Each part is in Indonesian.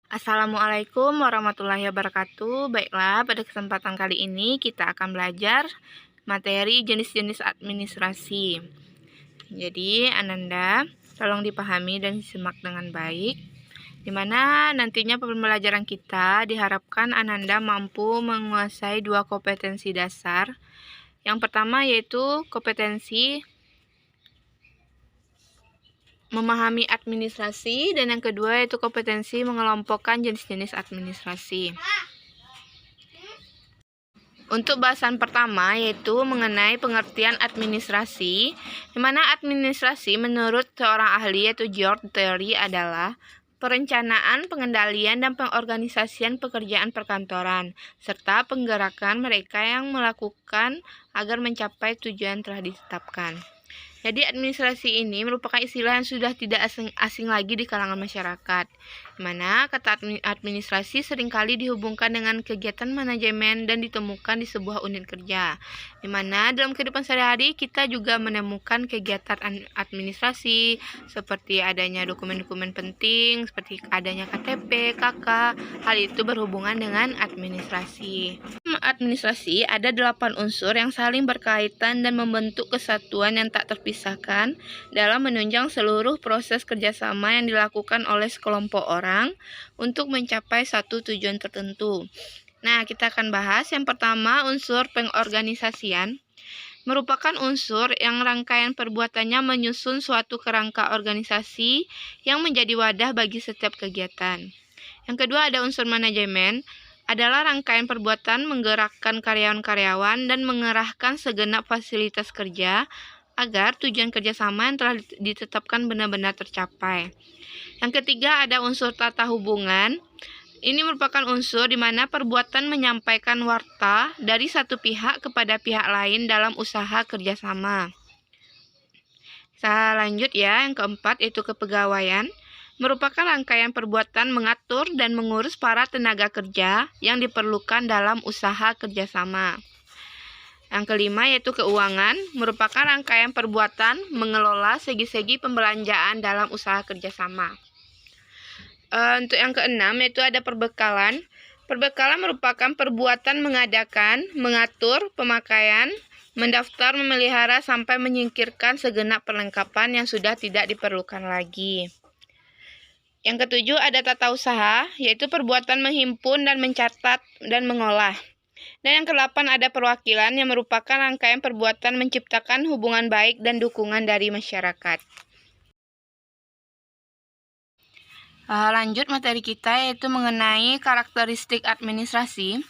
Assalamualaikum warahmatullahi wabarakatuh. Baiklah, pada kesempatan kali ini kita akan belajar materi jenis-jenis administrasi. Jadi, Ananda, tolong dipahami dan disimak dengan baik, di mana nantinya pembelajaran kita diharapkan Ananda mampu menguasai dua kompetensi dasar. Yang pertama yaitu kompetensi memahami administrasi, dan yang kedua yaitu kompetensi mengelompokkan jenis-jenis administrasi. Untuk bahasan pertama yaitu mengenai pengertian administrasi, di mana administrasi menurut seorang ahli yaitu George Terry adalah perencanaan, pengendalian, dan pengorganisasian pekerjaan perkantoran, serta penggerakan mereka yang melakukan agar mencapai tujuan telah ditetapkan. Jadi administrasi ini merupakan istilah yang sudah tidak asing lagi di kalangan masyarakat, di mana kata administrasi seringkali dihubungkan dengan kegiatan manajemen dan ditemukan di sebuah unit kerja, di mana dalam kehidupan sehari-hari kita juga menemukan kegiatan administrasi seperti adanya dokumen-dokumen penting, seperti adanya KTP, KK, hal itu berhubungan dengan administrasi. Administrasi ada 8 unsur yang saling berkaitan dan membentuk kesatuan yang tak terpisahkan dalam menunjang seluruh proses kerjasama yang dilakukan oleh sekelompok orang untuk mencapai satu tujuan tertentu. Nah, kita akan bahas yang pertama, unsur pengorganisasian. Merupakan unsur yang rangkaian perbuatannya menyusun suatu kerangka organisasi yang menjadi wadah bagi setiap kegiatan. Yang kedua ada unsur manajemen, adalah rangkaian perbuatan menggerakkan karyawan-karyawan dan mengerahkan segenap fasilitas kerja agar tujuan kerjasama yang telah ditetapkan benar-benar tercapai. Yang ketiga ada unsur tata hubungan. Ini merupakan unsur di mana perbuatan menyampaikan warta dari satu pihak kepada pihak lain dalam usaha kerjasama. Kita lanjut ya, yang keempat yaitu kepegawaian. Merupakan rangkaian perbuatan mengatur dan mengurus para tenaga kerja yang diperlukan dalam usaha kerjasama. Yang kelima yaitu keuangan, merupakan rangkaian perbuatan mengelola segi-segi pembelanjaan dalam usaha kerjasama. Untuk yang keenam yaitu ada perbekalan. Perbekalan merupakan perbuatan mengadakan, mengatur, pemakaian, mendaftar, memelihara, sampai menyingkirkan segenap perlengkapan yang sudah tidak diperlukan lagi. Yang ketujuh ada tata usaha, yaitu perbuatan menghimpun dan mencatat dan mengolah. Dan yang kedelapan ada perwakilan, yang merupakan rangkaian perbuatan menciptakan hubungan baik dan dukungan dari masyarakat. Lanjut materi kita yaitu mengenai karakteristik administrasi,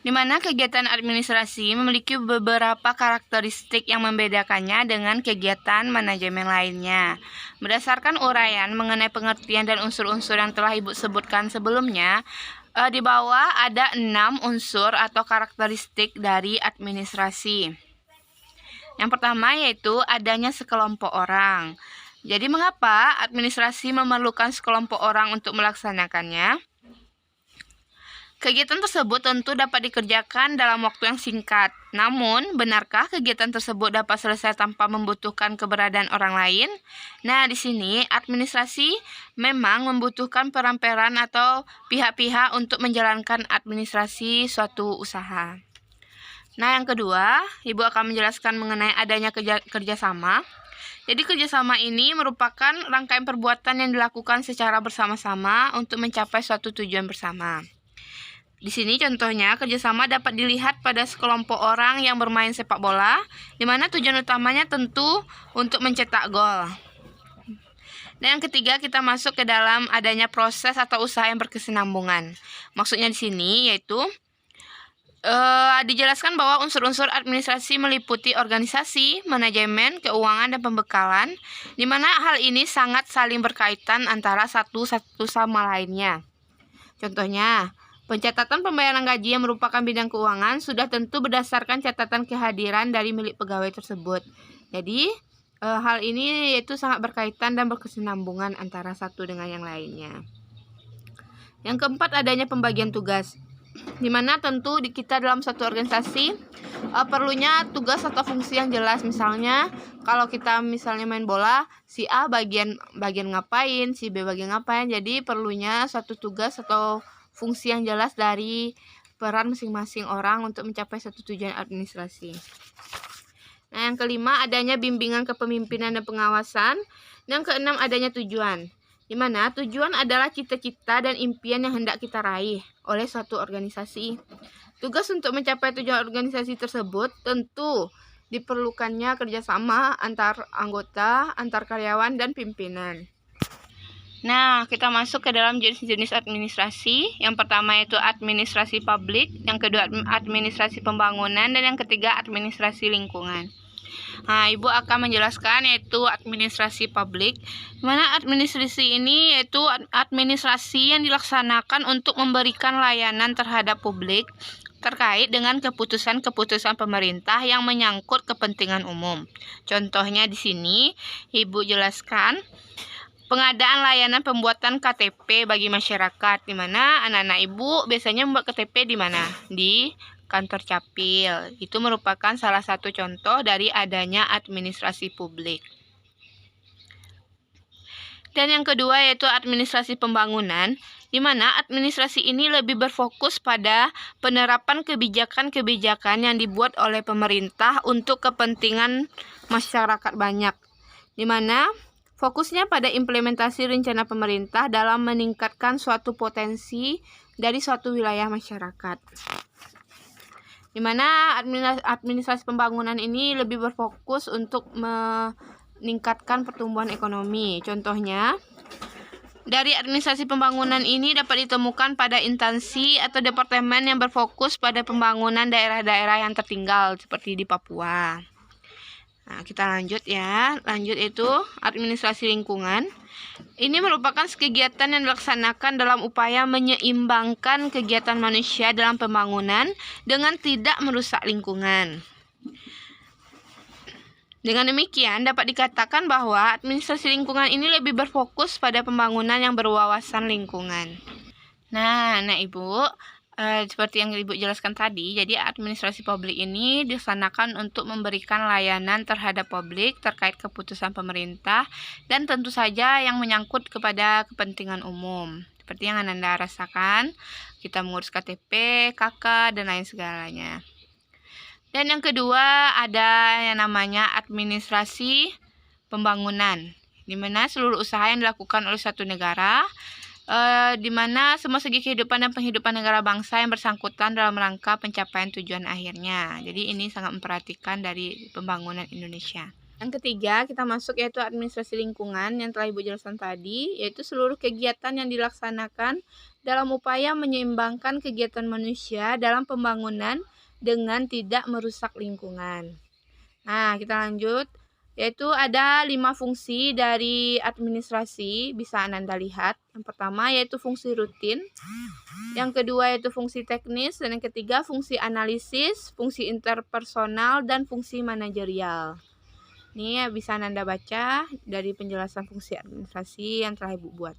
di mana kegiatan administrasi memiliki beberapa karakteristik yang membedakannya dengan kegiatan manajemen lainnya. Berdasarkan uraian mengenai pengertian dan unsur-unsur yang telah Ibu sebutkan sebelumnya, di bawah ada 6 unsur atau karakteristik dari administrasi. Yang pertama yaitu adanya sekelompok orang. Jadi mengapa administrasi memerlukan sekelompok orang untuk melaksanakannya? Kegiatan tersebut tentu dapat dikerjakan dalam waktu yang singkat. Namun, benarkah kegiatan tersebut dapat selesai tanpa membutuhkan keberadaan orang lain? Nah, di sini administrasi memang membutuhkan peran-peran atau pihak-pihak untuk menjalankan administrasi suatu usaha. Nah, yang kedua, Ibu akan menjelaskan mengenai adanya kerjasama. Jadi kerjasama ini merupakan rangkaian perbuatan yang dilakukan secara bersama-sama untuk mencapai suatu tujuan bersama. Di sini contohnya kerjasama dapat dilihat pada sekelompok orang yang bermain sepak bola, di mana tujuan utamanya tentu untuk mencetak gol. Dan yang ketiga kita masuk ke dalam adanya proses atau usaha yang berkesinambungan. Maksudnya di sini yaitu dijelaskan bahwa unsur-unsur administrasi meliputi organisasi, manajemen, keuangan, dan pembekalan, di mana hal ini sangat saling berkaitan antara satu sama lainnya. Contohnya, pencatatan pembayaran gaji yang merupakan bidang keuangan sudah tentu berdasarkan catatan kehadiran dari milik pegawai tersebut. Jadi, hal ini yaitu sangat berkaitan dan berkesinambungan antara satu dengan yang lainnya. Yang keempat adanya pembagian tugas. Dimana tentu kita dalam suatu organisasi perlunya tugas atau fungsi yang jelas. Misalnya kalau kita misalnya main bola, si A bagian ngapain, si B bagian ngapain. Jadi perlunya suatu tugas atau fungsi yang jelas dari peran masing-masing orang untuk mencapai satu tujuan administrasi. Nah, yang kelima adanya bimbingan kepemimpinan dan pengawasan. Yang keenam adanya tujuan, di mana tujuan adalah cita-cita dan impian yang hendak kita raih oleh suatu organisasi. Tugas untuk mencapai tujuan organisasi tersebut tentu diperlukannya kerjasama antar anggota, antar karyawan, dan pimpinan. Nah, kita masuk ke dalam jenis-jenis administrasi. Yang pertama itu administrasi publik, yang kedua administrasi pembangunan, dan yang ketiga administrasi lingkungan. Nah, Ibu akan menjelaskan yaitu administrasi publik. Mana administrasi ini yaitu administrasi yang dilaksanakan untuk memberikan layanan terhadap publik terkait dengan keputusan-keputusan pemerintah yang menyangkut kepentingan umum. Contohnya di sini Ibu jelaskan pengadaan layanan pembuatan KTP bagi masyarakat, di mana anak-anak Ibu biasanya membuat KTP di mana? Di kantor Capil. Itu merupakan salah satu contoh dari adanya administrasi publik. Dan yang kedua yaitu administrasi pembangunan, di mana administrasi ini lebih berfokus pada penerapan kebijakan-kebijakan yang dibuat oleh pemerintah untuk kepentingan masyarakat banyak, di mana fokusnya pada implementasi rencana pemerintah dalam meningkatkan suatu potensi dari suatu wilayah masyarakat. Di mana administrasi pembangunan ini lebih berfokus untuk meningkatkan pertumbuhan ekonomi. Contohnya, dari administrasi pembangunan ini dapat ditemukan pada instansi atau departemen yang berfokus pada pembangunan daerah-daerah yang tertinggal seperti di Papua. Nah, kita lanjut ya. Lanjut itu administrasi lingkungan. Ini merupakan kegiatan yang dilaksanakan dalam upaya menyeimbangkan kegiatan manusia dalam pembangunan dengan tidak merusak lingkungan. Dengan demikian, dapat dikatakan bahwa administrasi lingkungan ini lebih berfokus pada pembangunan yang berwawasan lingkungan. Nah, Ibu, seperti yang Ibu jelaskan tadi, jadi administrasi publik ini dilaksanakan untuk memberikan layanan terhadap publik terkait keputusan pemerintah dan tentu saja yang menyangkut kepada kepentingan umum. Seperti yang Anda rasakan, kita mengurus KTP, KK, dan lain segalanya. Dan yang kedua ada yang namanya administrasi pembangunan, di mana seluruh usaha yang dilakukan oleh suatu negara, di mana semua segi kehidupan dan penghidupan negara bangsa yang bersangkutan dalam rangka pencapaian tujuan akhirnya. Jadi ini sangat memperhatikan dari pembangunan Indonesia. Yang ketiga kita masuk yaitu administrasi lingkungan yang telah Ibu jelaskan tadi, yaitu seluruh kegiatan yang dilaksanakan dalam upaya menyeimbangkan kegiatan manusia dalam pembangunan dengan tidak merusak lingkungan. Nah, kita lanjut. Yaitu ada 5 fungsi dari administrasi, bisa Anda lihat. Yang pertama yaitu fungsi rutin, yang kedua yaitu fungsi teknis, dan yang ketiga fungsi analisis, fungsi interpersonal, dan fungsi manajerial. Ini bisa Anda baca dari penjelasan fungsi administrasi yang telah Ibu buat.